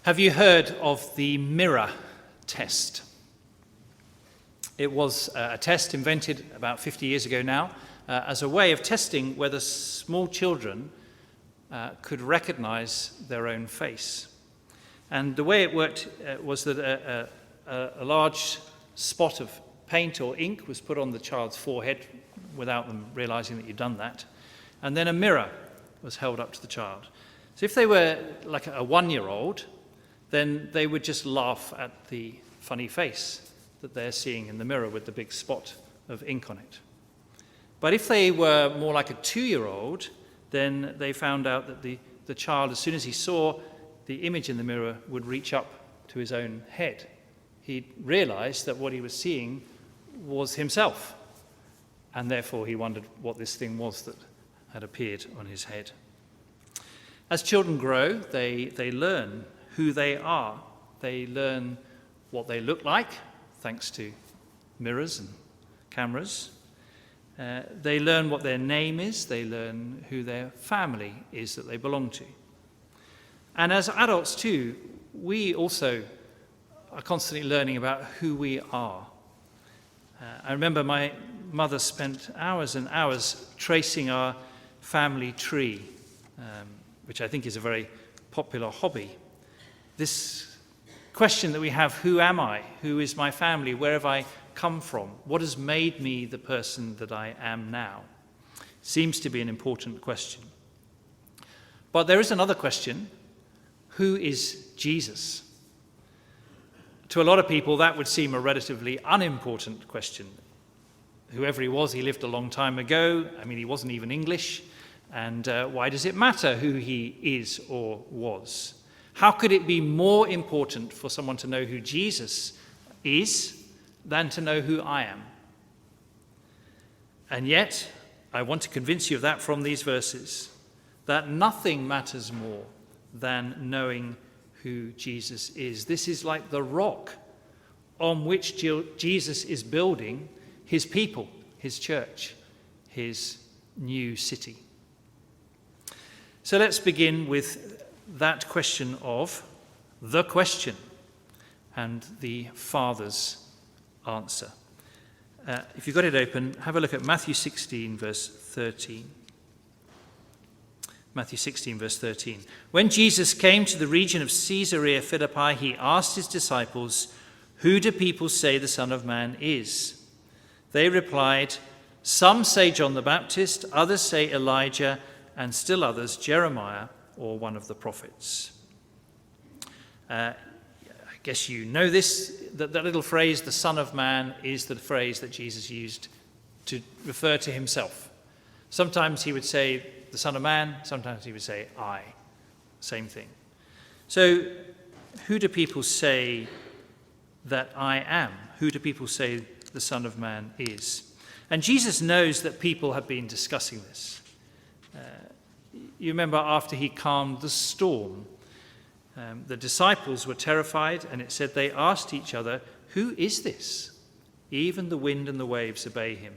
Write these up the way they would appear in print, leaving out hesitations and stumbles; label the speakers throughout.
Speaker 1: Have you heard of the mirror test? It was a test invented about 50 years ago now as a way of testing whether small children could recognize their own face. And the way it worked was that a large spot of paint or ink was put on the child's forehead without them realizing that you'd done that. And then a mirror was held up to the child. So if they were like a 1-year-old, then they would just laugh at the funny face that they're seeing in the mirror with the big spot of ink on it. But if they were more like a 2-year-old, then they found out that the child, as soon as he saw the image in the mirror, would reach up to his own head. He realized that what he was seeing was himself, and therefore he wondered what this thing was that had appeared on his head. As children grow, they learn who they are. They learn what they look like, thanks to mirrors and cameras. They learn what their name is. They learn who their family is that they belong to. And as adults too, we also are constantly learning about who we are. I remember my mother spent hours and hours tracing our family tree, which I think is a very popular hobby. This question that we have, who am I? Who is my family? Where have I come from? What has made me the person that I am now? Seems to be an important question. But there is another question. Who is Jesus? To a lot of people, that would seem a relatively unimportant question. Whoever he was, he lived a long time ago. I mean, he wasn't even English. And why does it matter who he is or was? How could it be more important for someone to know who Jesus is than to know who I am? And yet, I want to convince you of that from these verses, that nothing matters more than knowing who Jesus is. This is like the rock on which Jesus is building his people, his church, his new city. So let's begin with that question of the question and the Father's answer. If you've got it open, have a look at Matthew 16, verse 13. Matthew 16, verse 13. When Jesus came to the region of Caesarea Philippi, he asked his disciples, "Who do people say the Son of Man is?" They replied, "Some say John the Baptist, others say Elijah, and still others Jeremiah or one of the prophets." I guess you know this, that little phrase, the Son of Man, is the phrase that Jesus used to refer to himself. Sometimes he would say the Son of Man, sometimes he would say I. Same thing. So who do people say that I am? Who do people say the Son of Man is? And Jesus knows that people have been discussing this. You remember after he calmed the storm, the disciples were terrified, and it said they asked each other, "Who is this? Even the wind and the waves obey him."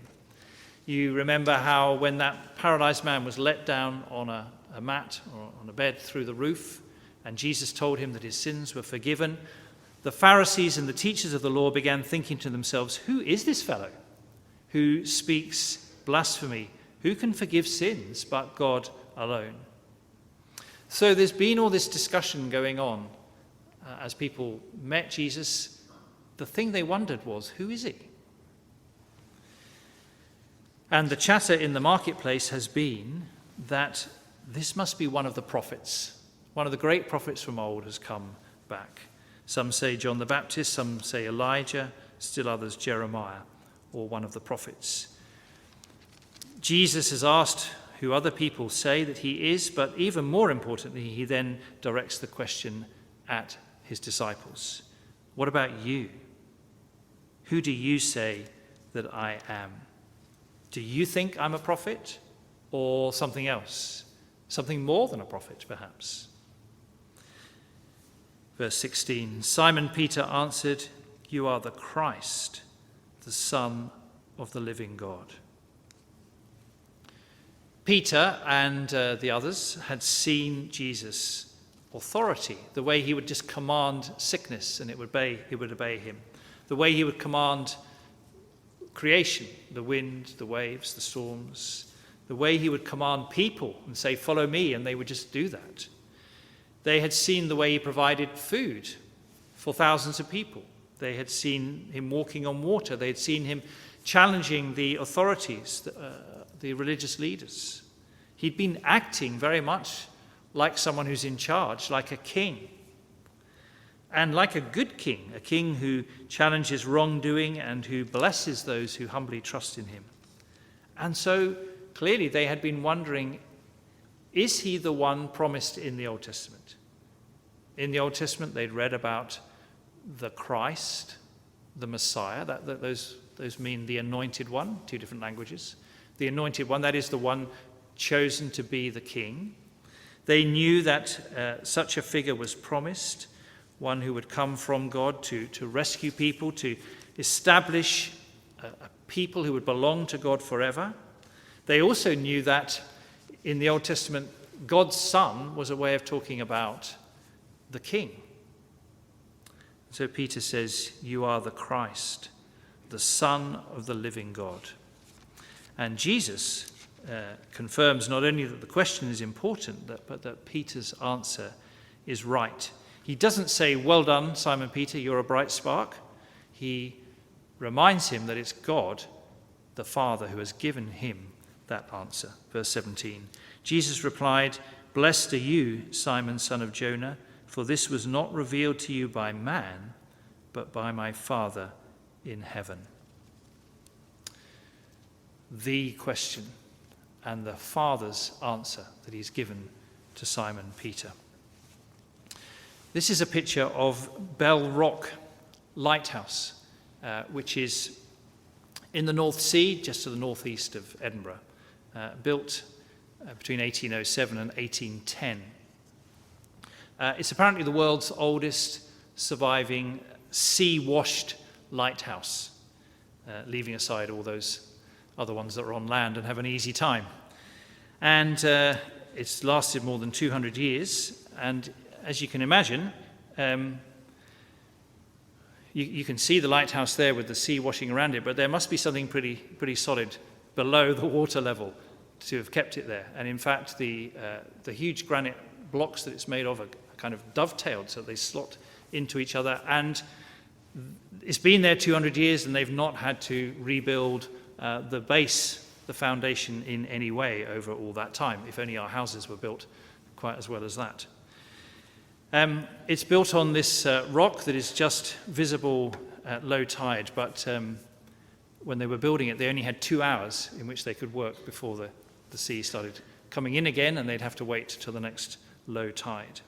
Speaker 1: You remember how when that paralyzed man was let down on a mat or on a bed through the roof, and Jesus told him that his sins were forgiven, the Pharisees and the teachers of the law began thinking to themselves, "Who is this fellow who speaks blasphemy? Who can forgive sins but God alone?" So there's been all this discussion going on as people met Jesus. The thing they wondered was, who is he? And the chatter in the marketplace has been that this must be one of the prophets. One of the great prophets from old has come back. Some say John the Baptist, some say Elijah, still others Jeremiah, or one of the prophets. Jesus has asked who other people say that he is, but even more importantly, he then directs the question at his disciples. What about you? Who do you say that I am? Do you think I'm a prophet or something else? Something more than a prophet, perhaps? Verse 16, Simon Peter answered, "You are the Christ, the Son of the living God." Peter and the others had seen Jesus authority, the way he would just command sickness and it would obey him, the way he would command creation, the wind, the waves, the storms, the way he would command people and say, "Follow me," and they would just do that. They had seen the way he provided food for thousands of people. They had seen him walking on water. They had seen him challenging the authorities, the religious leaders. He'd been acting very much like someone who's in charge, like a king. And like a good king, a king who challenges wrongdoing and who blesses those who humbly trust in him. And so clearly they had been wondering, is he the one promised in the Old Testament? In the Old Testament, they'd read about the Christ, the Messiah. Those mean the anointed one, two different languages. The anointed one, that is the one chosen to be the king. They knew that such a figure was promised, one who would come from God to rescue people, to establish a people who would belong to God forever. They also knew that in the Old Testament, God's Son was a way of talking about the King. So Peter says, "You are the Christ, the Son of the living God." And Jesus confirms not only that the question is important, but that Peter's answer is right. He doesn't say, "Well done, Simon Peter, you're a bright spark." He reminds him that it's God, the Father, who has given him that answer. Verse 17, Jesus replied, "Blessed are you, Simon, son of Jonah, for this was not revealed to you by man, but by my Father in heaven." The question and the Father's answer that he's given to Simon Peter. This is a picture of Bell Rock Lighthouse, which is in the North Sea, just to the northeast of Edinburgh, built between 1807 and 1810. It's apparently the world's oldest surviving sea-washed lighthouse, leaving aside all those other ones that are on land and have an easy time. And it's lasted more than 200 years, and as you can imagine, you can see the lighthouse there with the sea washing around it, but there must be something pretty solid below the water level to have kept it there. And in fact, the huge granite blocks that it's made of are kind of dovetailed, so they slot into each other. And it's been there 200 years, and they've not had to rebuild the base, the foundation in any way over all that time. If only our houses were built quite as well as that. It's built on this rock that is just visible at low tide, but when they were building it, they only had 2 hours in which they could work before the sea started coming in again, and they'd have to wait till the next low tide.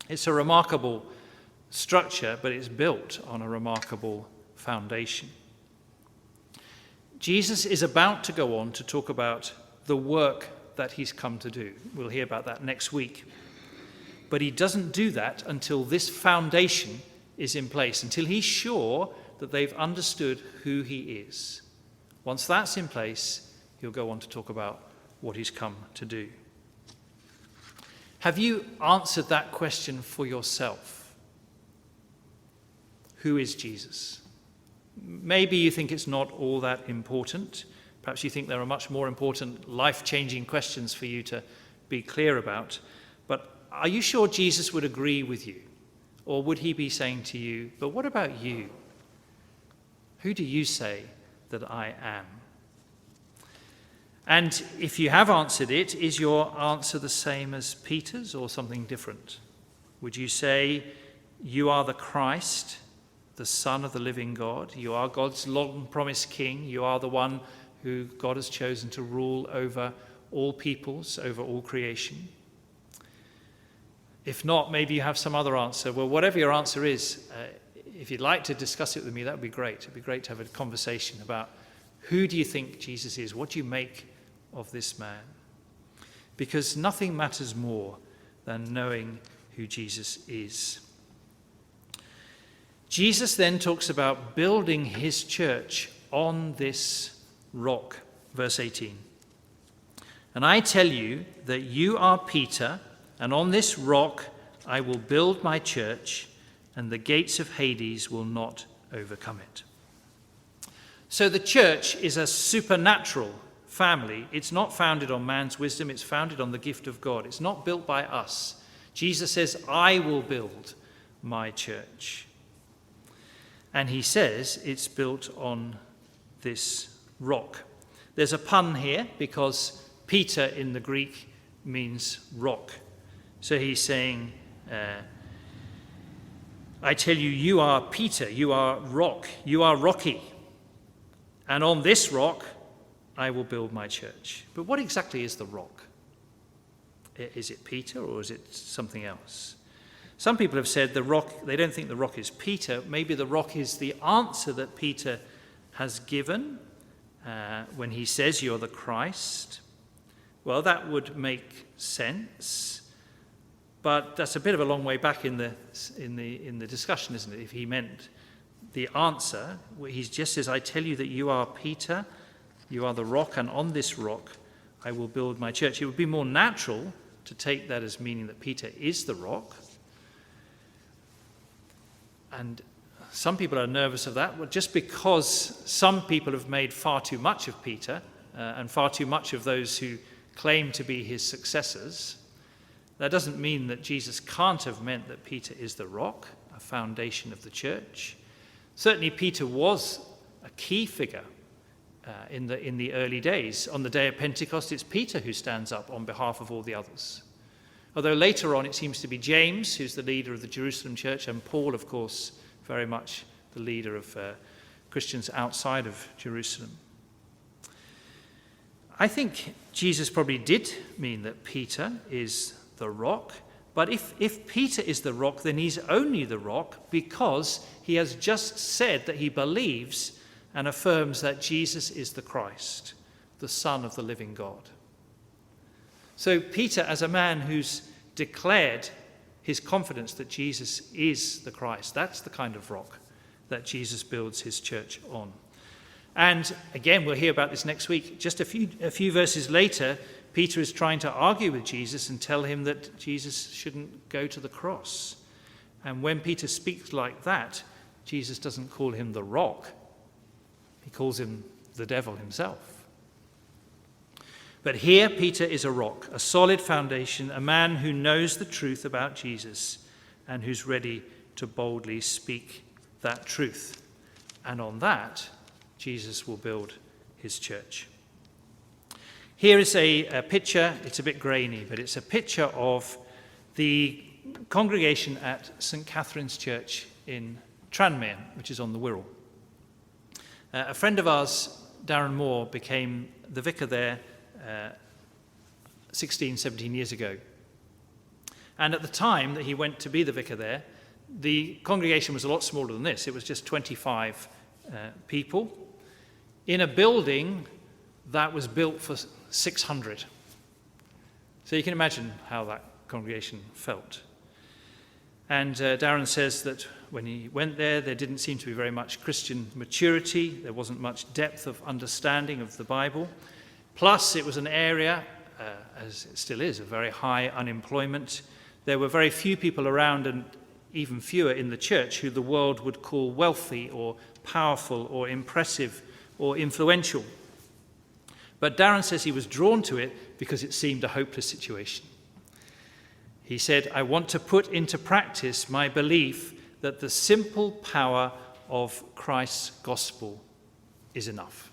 Speaker 1: It's a remarkable structure, but it's built on a remarkable foundation. Jesus is about to go on to talk about the work that he's come to do. We'll hear about that next week. But he doesn't do that until this foundation is in place, until he's sure that they've understood who he is. Once that's in place, he'll go on to talk about what he's come to do. Have you answered that question for yourself? Who is Jesus? Maybe you think it's not all that important. Perhaps you think there are much more important, life-changing questions for you to be clear about. But are you sure Jesus would agree with you? Or would he be saying to you, "But what about you? Who do you say that I am?" And if you have answered it, is your answer the same as Peter's or something different? Would you say, "You are the Christ, the Son of the living God. You are God's long-promised King. You are the one who God has chosen to rule over all peoples, over all creation"? If not, maybe you have some other answer. Well, whatever your answer is, if you'd like to discuss it with me, that would be great. It'd be great to have a conversation about who do you think Jesus is? What do you make of this man? Because nothing matters more than knowing who Jesus is. Jesus then talks about building his church on this rock. Verse 18. "And I tell you that you are Peter, and on this rock I will build my church, and the gates of Hades will not overcome it. So the church is a supernatural family. It's not founded on man's wisdom, it's founded on the gift of God. It's not built by us. Jesus says, I will build my church. And he says it's built on this rock. There's a pun here because Peter in the Greek means rock. So he's saying, I tell you, you are Peter, you are rock, you are rocky. And on this rock, I will build my church. But what exactly is the rock? Is it Peter or is it something else? Some people have said the rock, they don't think the rock is Peter. Maybe the rock is the answer that Peter has given when he says you're the Christ. Well, that would make sense. But that's a bit of a long way back in the discussion, isn't it? If he meant the answer, he just says, I tell you that you are Peter, you are the rock, and on this rock I will build my church. It would be more natural to take that as meaning that Peter is the rock. And some people are nervous of that. Well, just because some people have made far too much of Peter and far too much of those who claim to be his successors, that doesn't mean that Jesus can't have meant that Peter is the rock, a foundation of the church. Certainly Peter was a key figure in the early days. On the day of Pentecost, it's Peter who stands up on behalf of all the others. Although later on it seems to be James who's the leader of the Jerusalem church, and Paul, of course, very much the leader of Christians outside of Jerusalem. I think Jesus probably did mean that Peter is the rock, but if Peter is the rock, then he's only the rock because he has just said that he believes and affirms that Jesus is the Christ, the Son of the living God. So Peter, as a man who's declared his confidence that Jesus is the Christ, that's the kind of rock that Jesus builds his church on. And again, we'll hear about this next week. Just a few verses later, Peter is trying to argue with Jesus and tell him that Jesus shouldn't go to the cross. And when Peter speaks like that, Jesus doesn't call him the rock. He calls him the devil himself. But here, Peter is a rock, a solid foundation, a man who knows the truth about Jesus and who's ready to boldly speak that truth. And on that, Jesus will build his church. Here is a picture, it's a bit grainy, but it's a picture of the congregation at St. Catherine's Church in Tranmere, which is on the Wirral. A friend of ours, Darren Moore, became the vicar there 16, 17 years ago. And at the time that he went to be the vicar there, the congregation was a lot smaller than this. It was just 25 people in a building that was built for 600. So you can imagine how that congregation felt. And Darren says that when he went there didn't seem to be very much Christian maturity. There wasn't much depth of understanding of the Bible. Plus, it was an area, as it still is, of very high unemployment. There were very few people around, and even fewer in the church, who the world would call wealthy or powerful or impressive or influential. But Darren says he was drawn to it because it seemed a hopeless situation. He said, I want to put into practice my belief that the simple power of Christ's gospel is enough.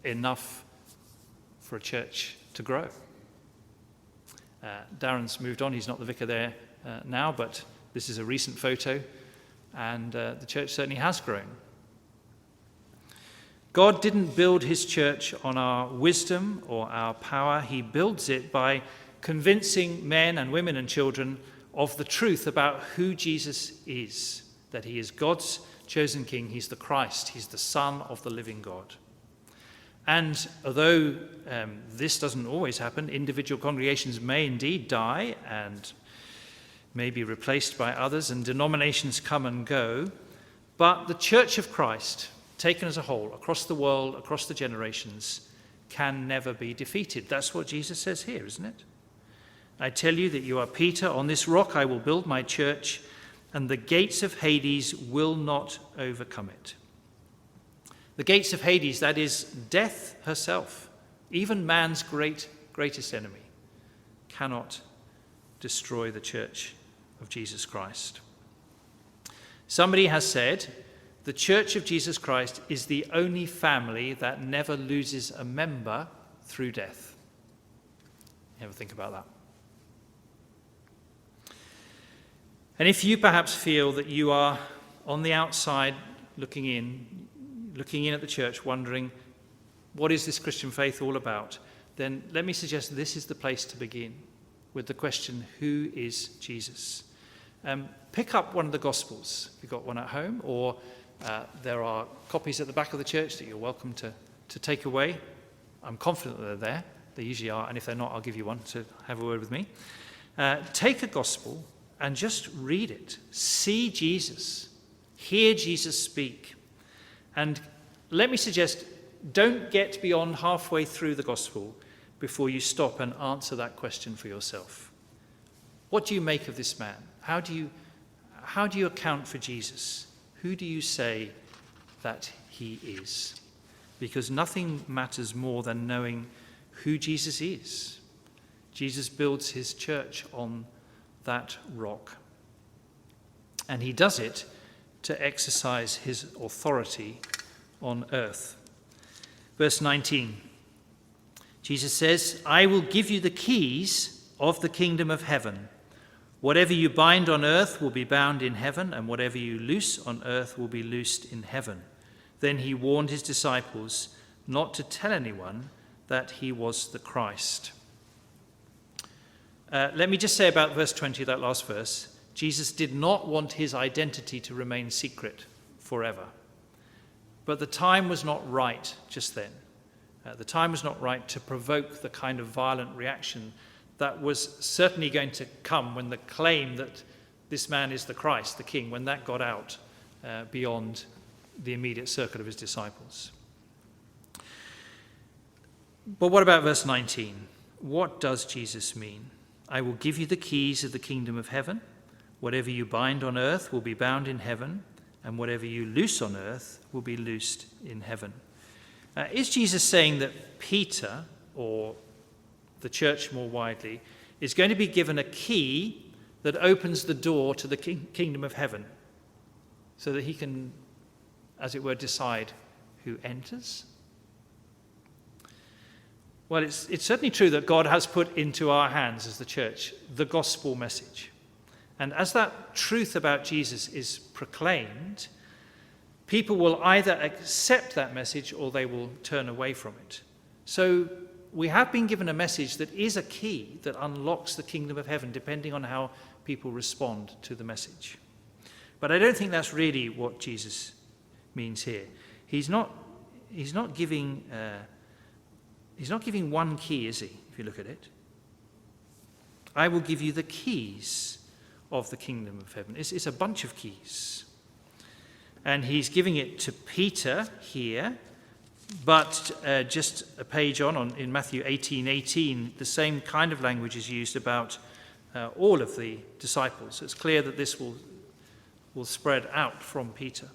Speaker 1: Enough for a church to grow. Darren's moved on. He's not the vicar there now, but this is a recent photo, and the church certainly has grown. God didn't build his church on our wisdom or our power. He builds it by convincing men and women and children of the truth about who Jesus is, that he is God's chosen king, he's the Christ, he's the Son of the living God. And although this doesn't always happen, individual congregations may indeed die and may be replaced by others, and denominations come and go, but the Church of Christ, taken as a whole, across the world, across the generations, can never be defeated. That's what Jesus says here, isn't it? I tell you that you are Peter. On this rock I will build my church, and the gates of Hades will not overcome it. The gates of Hades, that is death herself, even man's greatest enemy, cannot destroy the church of Jesus Christ. Somebody has said, the Church of Jesus Christ is the only family that never loses a member through death. You ever think about that? And if you perhaps feel that you are on the outside looking in at the church, wondering, what is this Christian faith all about? Then let me suggest this is the place to begin with the question, who is Jesus? Pick up one of the Gospels, if you've got one at home, or there are copies at the back of the church that you're welcome to take away. I'm confident that they're there. They usually are, and if they're not, I'll give you one to have a word with me. Take a Gospel and just read it. See Jesus. Hear Jesus speak. And let me suggest, don't get beyond halfway through the Gospel before you stop and answer that question for yourself. What do you make of this man? How do you account for Jesus? Who do you say that he is? Because nothing matters more than knowing who Jesus is. Jesus builds his church on that rock. And he does it to exercise his authority on earth. Verse 19, Jesus says, I will give you the keys of the kingdom of heaven. Whatever you bind on earth will be bound in heaven, and whatever you loose on earth will be loosed in heaven. Then he warned his disciples not to tell anyone that he was the Christ. Let me just say about verse 20, that last verse. Jesus did not want his identity to remain secret forever. But the time was not right just then. The time was not right to provoke the kind of violent reaction that was certainly going to come when the claim that this man is the Christ, the King, when that got out beyond the immediate circle of his disciples. But what about verse 19? What does Jesus mean? I will give you the keys of the kingdom of heaven. Whatever you bind on earth will be bound in heaven, and whatever you loose on earth will be loosed in heaven. Is Jesus saying that Peter, or the church more widely, is going to be given a key that opens the door to the kingdom of heaven so that he can, as it were, decide who enters? Well, it's certainly true that God has put into our hands as the church the gospel message. And as that truth about Jesus is proclaimed, people will either accept that message or they will turn away from it. So we have been given a message that is a key that unlocks the kingdom of heaven, depending on how people respond to the message. But I don't think that's really what Jesus means here. He's not giving one key, is he, if you look at it? I will give you the keys of the kingdom of heaven. It's a bunch of keys. And he's giving it to Peter here, but just a page on in Matthew 18:18, the same kind of language is used about all of the disciples. So it's clear that this will spread out from Peter.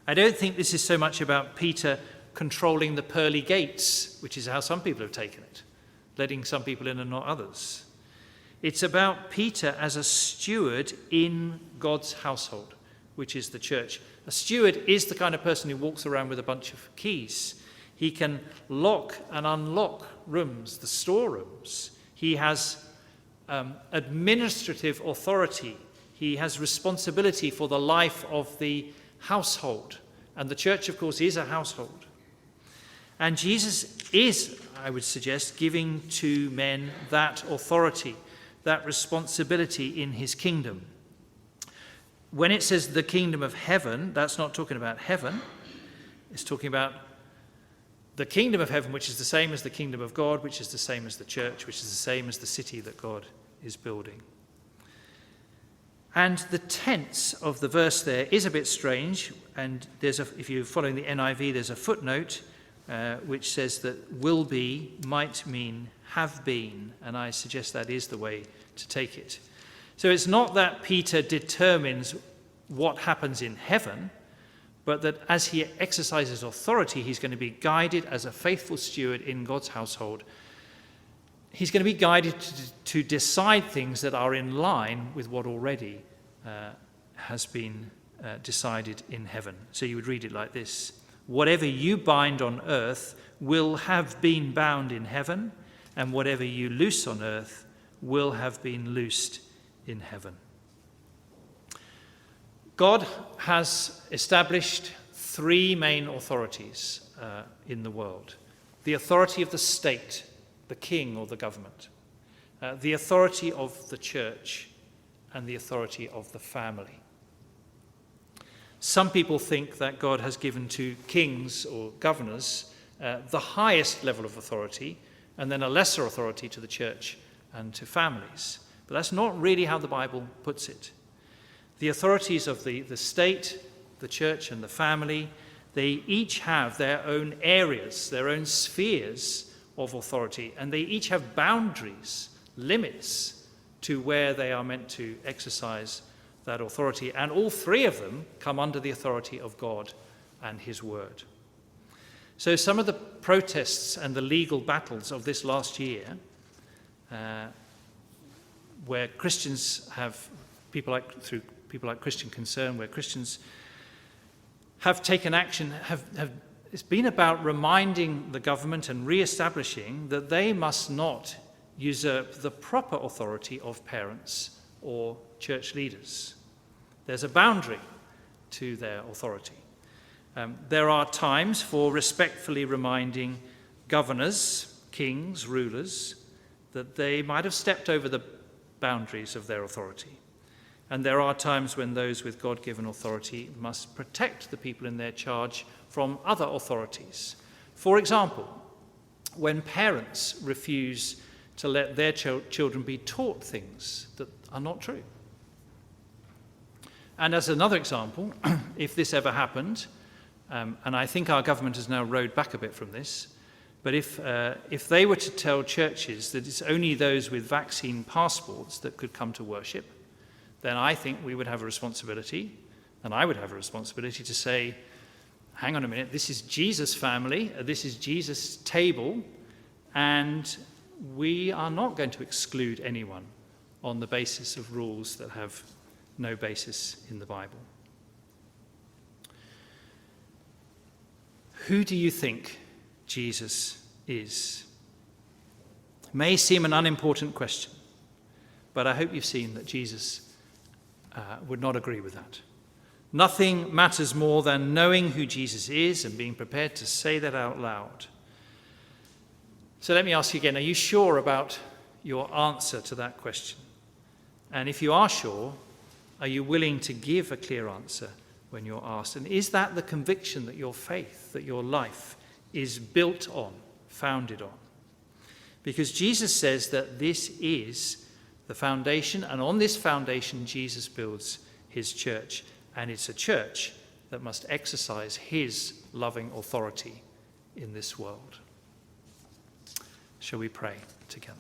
Speaker 1: I don't think this is so much about Peter controlling the pearly gates, which is how some people have taken it, letting some people in and not others. It's about Peter as a steward in God's household, which is the church. A steward is the kind of person who walks around with a bunch of keys. He can lock and unlock rooms, the storerooms. He has administrative authority. He has responsibility for the life of the household. And the church, of course, is a household. And Jesus is, I would suggest, giving to men that authority, that responsibility in his kingdom. When it says the kingdom of heaven, that's not talking about heaven. It's talking about the kingdom of heaven, which is the same as the kingdom of God, which is the same as the church, which is the same as the city that God is building. And the tense of the verse there is a bit strange, and if you're following the NIV, there's a footnote which says that will be might mean have been, and I suggest that is the way to take it. So it's not that Peter determines what happens in heaven, but that as he exercises authority, he's going to be guided as a faithful steward in God's household. He's going to be guided to decide things that are in line with what already has been decided in heaven. So you would read it like this: whatever you bind on earth will have been bound in heaven, and whatever you loose on earth will have been loosed in heaven. God has established three main authorities in the world: the authority of the state, the king or the government, the authority of the church, and the authority of the family. Some people think that God has given to kings or governors the highest level of authority, and then a lesser authority to the church and to families. But that's not really how the Bible puts it. The authorities of the state, the church, and the family, they each have their own areas, their own spheres of authority, and they each have boundaries, limits to where they are meant to exercise that authority. And all three of them come under the authority of God and his word. So some of the protests and the legal battles of this last year, where Christians have, through people like Christian Concern, where Christians have taken action, it's been about reminding the government and re-establishing that they must not usurp the proper authority of parents or church leaders. There's a boundary to their authority. There are times for respectfully reminding governors, kings, rulers, that they might have stepped over the boundaries of their authority. And there are times when those with God-given authority must protect the people in their charge from other authorities. For example, when parents refuse to let their children be taught things that are not true. And as another example, if this ever happened, and I think our government has now rowed back a bit from this, but if they were to tell churches that it's only those with vaccine passports that could come to worship, then I think we would have a responsibility, and I would have a responsibility to say, hang on a minute, this is Jesus' family, this is Jesus' table, and we are not going to exclude anyone on the basis of rules that have no basis in the Bible. Who do you think Jesus is? It may seem an unimportant question, but I hope you've seen that Jesus would not agree with that. Nothing matters more than knowing who Jesus is and being prepared to say that out loud. So let me ask you again, are you sure about your answer to that question? And if you are sure, are you willing to give a clear answer when you're asked? And is that the conviction that your faith, that your life is built on, founded on? Because Jesus says that this is the foundation, and on this foundation Jesus builds his church, and it's a church that must exercise his loving authority in this world. Shall we pray together?